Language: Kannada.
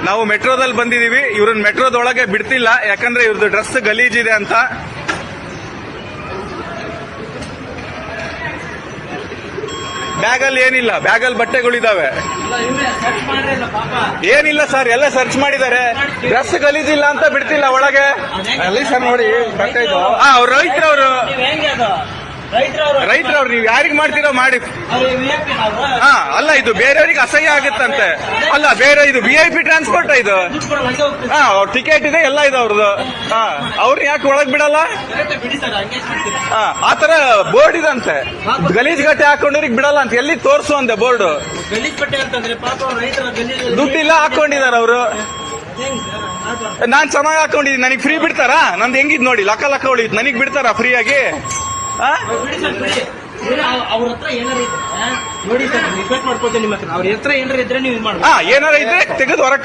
ನಾವು ಮೆಟ್ರೋದಲ್ಲಿ ಬಂದಿದೀವಿ. ಇವ್ರನ್ನ ಮೆಟ್ರೋದೊಳಗೆ ಬಿಡ್ತಿಲ್ಲ, ಯಾಕಂದ್ರೆ ಇವ್ರದ್ದು ಡ್ರೆಸ್ ಗಲೀಜಿದೆ ಅಂತ. ಬ್ಯಾಗಲ್ಲಿ ಏನಿಲ್ಲ, ಬ್ಯಾಗಲ್ಲಿ ಬಟ್ಟೆಗಳಿದಾವೆ. ಏನಿಲ್ಲ ಸರ್, ಎಲ್ಲ ಸರ್ಚ್ ಮಾಡಿದ್ದಾರೆ. ಡ್ರೆಸ್ ಗಲೀಜಿಲ್ಲ ಅಂತ ಬಿಡ್ತಿಲ್ಲ ಒಳಗೆ. ಅಲ್ಲಿ ಸರ್ ನೋಡಿ ಬಟ್ಟೆ ಇದು. ಅವ್ರು ರೈತರವರು ನೀವು ಯಾರಿಗ್ ಮಾಡ್ತೀರೋ ಮಾಡಿ. ಅಲ್ಲ, ಇದು ಬೇರೆಯವ್ರಿಗೆ ಅಸಹ್ಯ ಆಗುತ್ತಂತೆ. ಅಲ್ಲ, ಬೇರೆ ಇದು VIP ಟ್ರಾನ್ಸ್ಪೋರ್ಟ್ ಇದು. ಅವ್ರ ಟಿಕೆಟ್ ಇದೆ, ಎಲ್ಲ ಇದೆ ಅವ್ರದ್ದು. ಅವ್ರನ್ನ ಯಾಕೆ ಒಳಗ್ ಬಿಡಲ್ಲ? ಆತರ ಬೋರ್ಡ್ ಇದಂತೆ, ಗಲೀಜ್ ಗಟ್ಟೆ ಹಾಕೊಂಡ್ರಿಗೆ ಬಿಡಲ್ಲ ಅಂತ. ಎಲ್ಲಿ ತೋರ್ಸು ಅಂದೆ ಬೋರ್ಡ್. ದುಡ್ಡಿಲ್ಲ ಹಾಕೊಂಡಿದಾರ ಅವರು. ನಾನ್ ಚೆನ್ನಾಗಿ ಹಾಕೊಂಡಿದ್ದೀನಿ, ನನಗೆ ಫ್ರೀ ಬಿಡ್ತಾರಾ? ನಂದು ಹೆಂಗಿದ್ ನೋಡಿ, ಲಕ್ಕ ಉಳಿದ್, ನನಗ್ ಬಿಡ್ತಾರಾ ಫ್ರೀಯಾಗಿ? ಅವ್ರ ಹತ್ರ ಏನಾರ ಇದ್ರೆ ನೋಡಿ ಸರ್, ರಿಕ್ವೆಸ್ಟ್ ಮಾಡ್ಕೊಳ್ತೇನೆ ನಿಮ್ಮ ಹತ್ರ. ಅವ್ರ ಹತ್ರ ಏನಾರ ಇದ್ರೆ ನೀವು ಏನಾರ ಇದ್ರೆ ತೆಗೆದು ಹೊರಗೆ